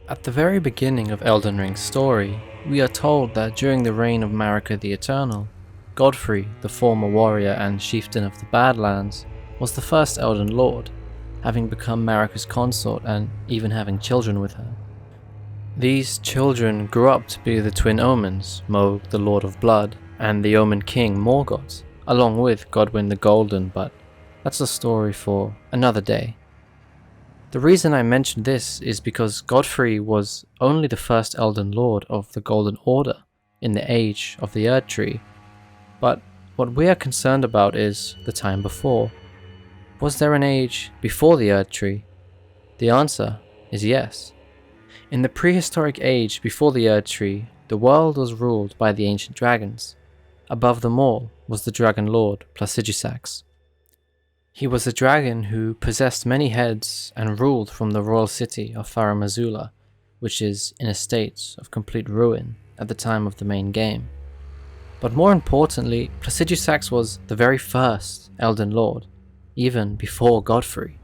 At the very beginning of Elden Ring's story, we are told that during the reign of Marika the Eternal, Godfrey, the former warrior and chieftain of the Badlands, was the first Elden Lord, having become Marika's consort and even having children with her. These children grew up to be the twin Omens, Mohg the Lord of Blood, and the Omen King Morgott, along with Godwyn the Golden, but that's a story for another day. The reason I mention this is because Godfrey was only the first Elden Lord of the Golden Order in the age of the Erd Tree, but what we are concerned about is the time before. Was there an age before the Erd Tree? The answer is yes. In the prehistoric age before the Erd Tree, the world was ruled by the ancient dragons. Above them all was the Dragon Lord Placidusax. He was a dragon who possessed many heads and ruled from the royal city of Farum Azula, which is in a state of complete ruin at the time of the main game. But more importantly, Placidusax was the very first Elden Lord, even before Godfrey.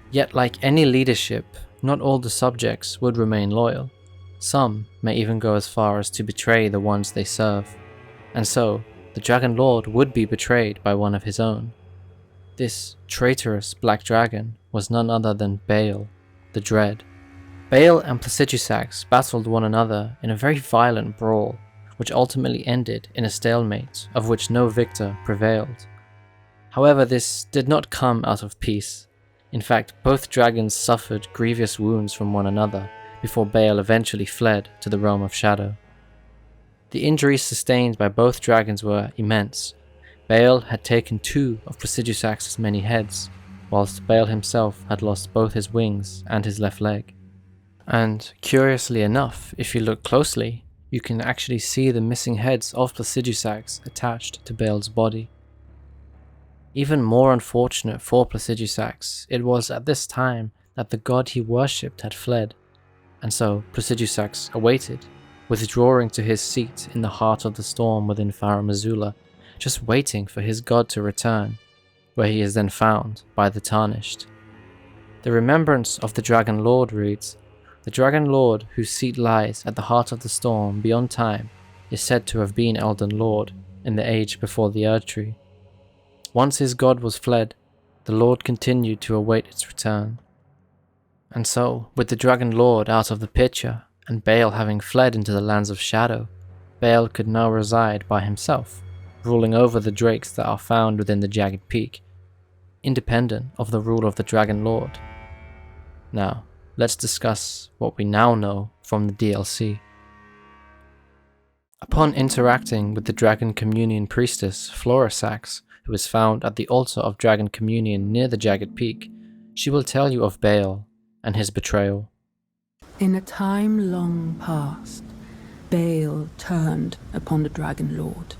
Yet like any leadership, not all the subjects would remain loyal. Some may even go as far as to betray the ones they serve, and so the Dragon Lord would be betrayed by one of his own. This traitorous black dragon was none other than Bayle, the Dread. Bayle and Placidusax battled one another in a very violent brawl, which ultimately ended in a stalemate of which no victor prevailed. However, this did not come out of peace. In fact, both dragons suffered grievous wounds from one another before Bayle eventually fled to the realm of shadow. The injuries sustained by both dragons were immense. Bayle had taken 2 of Placidusax's many heads, whilst Bayle himself had lost both his wings and his left leg. And curiously enough, if you look closely, you can actually see the missing heads of Placidusax attached to Bayle's body. Even more unfortunate for Placidusax, it was at this time that the god he worshipped had fled, and so Placidusax awaited, withdrawing to his seat in the heart of the storm within Farum Azula, just waiting for his god to return, where he is then found by the Tarnished. The remembrance of the Dragon Lord reads, "The Dragon Lord whose seat lies at the heart of the storm beyond time is said to have been Elden Lord in the age before the Erd Tree. Once his god was fled, the Lord continued to await its return." And so, with the Dragon Lord out of the picture, and Bayle having fled into the lands of shadow, Bayle could now reside by himself, ruling over the drakes that are found within the Jagged Peak, independent of the rule of the Dragon Lord. Now, let's discuss what we now know from the DLC. Upon interacting with the Dragon Communion priestess Florisax, who is found at the altar of Dragon Communion near the Jagged Peak, she will tell you of Bayle and his betrayal. In a time long past, Bayle turned upon the Dragon Lord.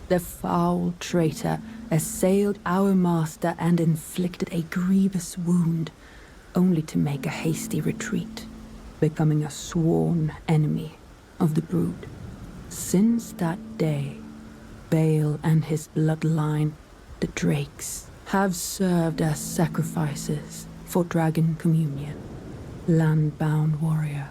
The foul traitor assailed our master and inflicted a grievous wound, only to make a hasty retreat, becoming a sworn enemy of the brood. Since that day, Bayle and his bloodline, the Drakes, have served as sacrifices for Dragon Communion, land-bound warrior.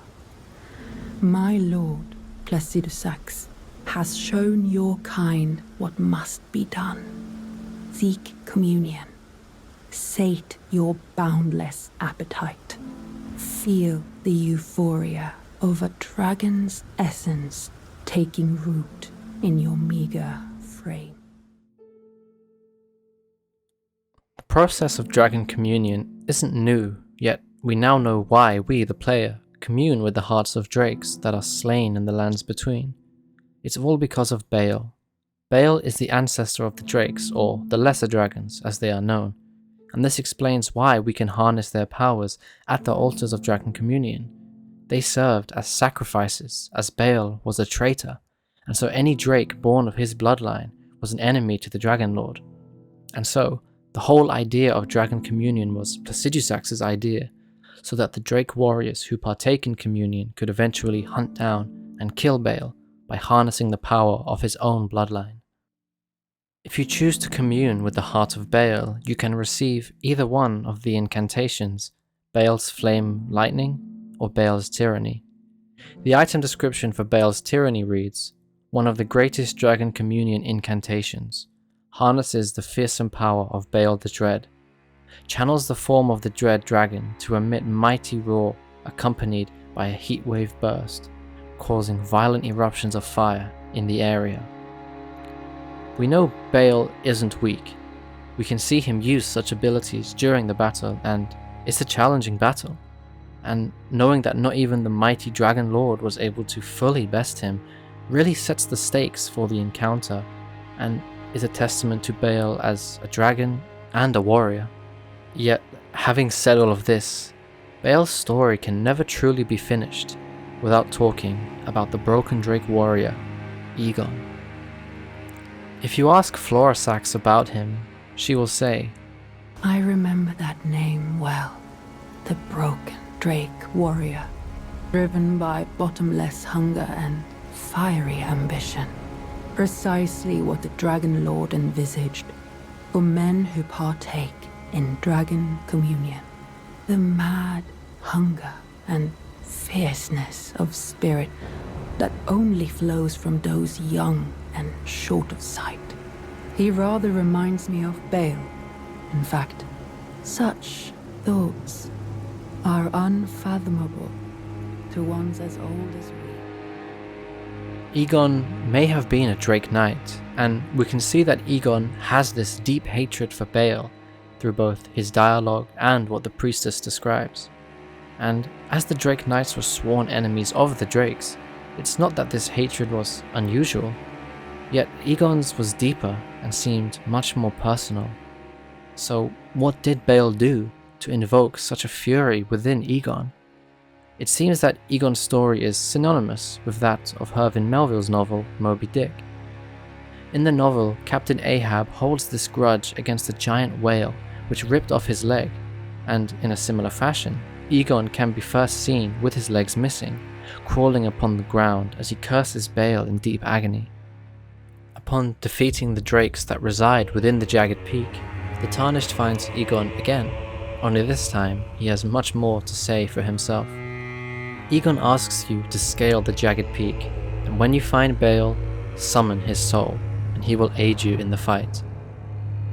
My lord, Placidusax, has shown your kind what must be done. Seek communion. Sate your boundless appetite. Feel the euphoria of a dragon's essence taking root in your meager frame. The process of Dragon Communion isn't new, yet we now know why we, the player, commune with the hearts of drakes that are slain in the lands between. It's all because of Bayle. Bayle is the ancestor of the drakes, or the lesser dragons as they are known, and this explains why we can harness their powers at the altars of Dragon Communion. They served as sacrifices, as Bayle was a traitor, and so any drake born of his bloodline was an enemy to the Dragon Lord. And so, the whole idea of Dragon Communion was Placidusax's idea, so that the drake warriors who partake in communion could eventually hunt down and kill Bayle by harnessing the power of his own bloodline. If you choose to commune with the heart of Bayle, you can receive either one of the incantations, Bayle's Flame Lightning or Bayle's tyranny. The item description for Bayle's tyranny reads, one of the greatest Dragon Communion incantations, harnesses the fearsome power of Bayle the Dread, channels the form of the Dread Dragon to emit mighty roar accompanied by a heatwave burst, causing violent eruptions of fire in the area. We know Bayle isn't weak. We can see him use such abilities during the battle, and it's a challenging battle. And knowing that not even the mighty Dragon Lord was able to fully best him really sets the stakes for the encounter, and is a testament to Bayle as a dragon and a warrior. Yet, having said all of this, Bayle's story can never truly be finished without talking about the Broken Drake warrior, Igon. If you ask Florasax about him, she will say, I remember that name well. The Broken Drake warrior, driven by bottomless hunger and fiery ambition. Precisely what the Dragon Lord envisaged for men who partake in Dragon Communion. The mad hunger and fierceness of spirit that only flows from those young and short of sight. He rather reminds me of Bayle. In fact, such thoughts are unfathomable to ones as old as we. Igon may have been a Drake Knight, and we can see that Igon has this deep hatred for Bayle through both his dialogue and what the priestess describes. And as the Drake Knights were sworn enemies of the Drakes, it's not that this hatred was unusual, yet Igon's was deeper and seemed much more personal. So what did Bayle do to invoke such a fury within Igon? It seems that Igon's story is synonymous with that of Hervin Melville's novel Moby Dick. In the novel, Captain Ahab holds this grudge against a giant whale which ripped off his leg, and in a similar fashion, Igon can be first seen with his legs missing, crawling upon the ground as he curses Bayle in deep agony. Upon defeating the drakes that reside within the jagged peak, the Tarnished finds Igon again, only this time he has much more to say for himself. Igon asks you to scale the jagged peak, and when you find Bayle, summon his soul, and he will aid you in the fight.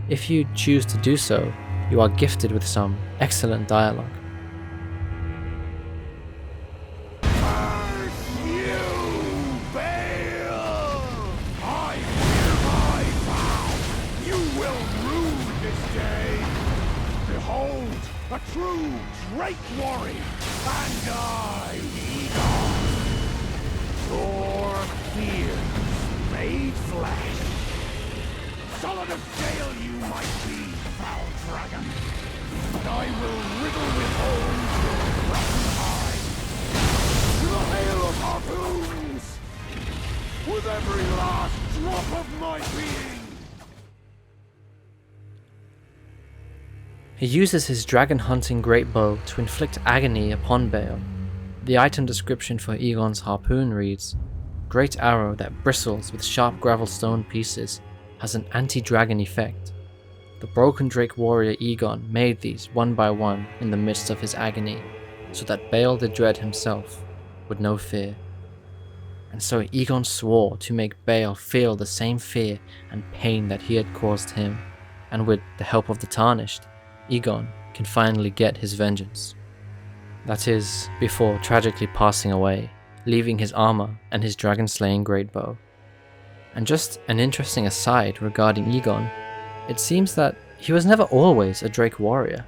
If you choose to do so, you are gifted with some excellent dialogue. Curse you, Bayle! I hereby vow you will rue this day. Behold, a true Drake warrior, and I, Igon, your fears made flesh. Solid of scale you might be, foul dragon, but I will riddle with holes your rotten hide. To the hail of harpoons, with every last drop of my being. He uses his dragon-hunting great bow to inflict agony upon Bayle. The item description for Igon's harpoon reads, Great arrow that bristles with sharp gravel stone pieces, has an anti-dragon effect. The Broken Drake warrior Igon made these one by one in the midst of his agony, so that Bayle the Dread himself would know fear. And so Igon swore to make Bayle feel the same fear and pain that he had caused him, and with the help of the Tarnished, Igon can finally get his vengeance. That is, before tragically passing away, leaving his armor and his dragon-slaying great bow. And just an interesting aside regarding Igon, it seems that he was never always a Drake warrior.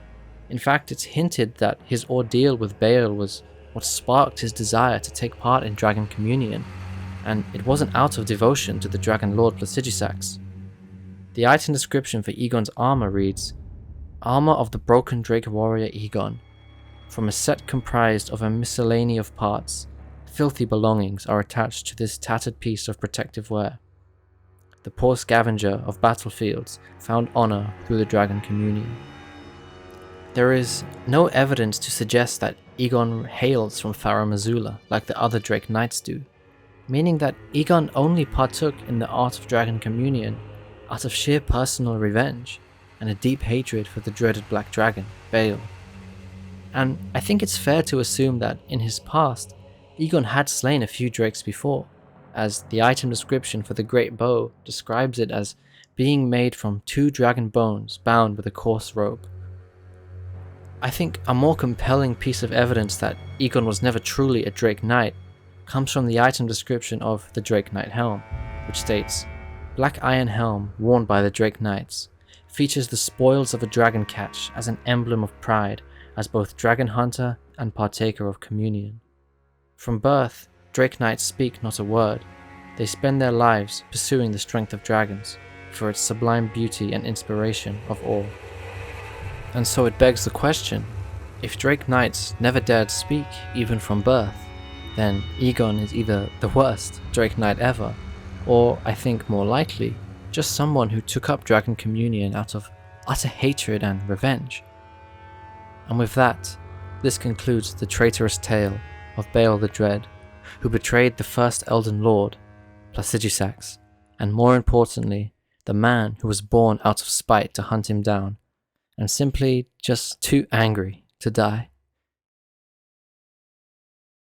In fact, it's hinted that his ordeal with Bayle was what sparked his desire to take part in Dragon Communion, and it wasn't out of devotion to the Dragon Lord Placidusax. The item description for Igon's armor reads, Armor of the Broken Drake warrior Igon. From a set comprised of a miscellany of parts, filthy belongings are attached to this tattered piece of protective wear. The poor scavenger of battlefields found honor through the Dragon Communion. There is no evidence to suggest that Igon hails from Faramazula like the other Drake Knights do, meaning that Igon only partook in the art of Dragon Communion out of sheer personal revenge and a deep hatred for the dreaded Black Dragon, Bayle. And I think it's fair to assume that in his past, Igon had slain a few drakes before, as the item description for the great bow describes it as being made from 2 dragon bones bound with a coarse rope. I think a more compelling piece of evidence that Igon was never truly a Drake Knight comes from the item description of the Drake Knight helm, which states, "Black iron helm worn by the Drake Knights, features the spoils of a dragon catch as an emblem of pride as both dragon hunter and partaker of communion." From birth, Drake Knights speak not a word. They spend their lives pursuing the strength of dragons, for its sublime beauty and inspiration of all. And so it begs the question, if Drake Knights never dared speak even from birth, then Igon is either the worst Drake Knight ever, or, I think more likely, just someone who took up dragon communion out of utter hatred and revenge. And with that, this concludes the traitorous tale of Bayle the Dread, who betrayed the first Elden Lord, Placidusax, and more importantly, the man who was born out of spite to hunt him down, and simply just too angry to die.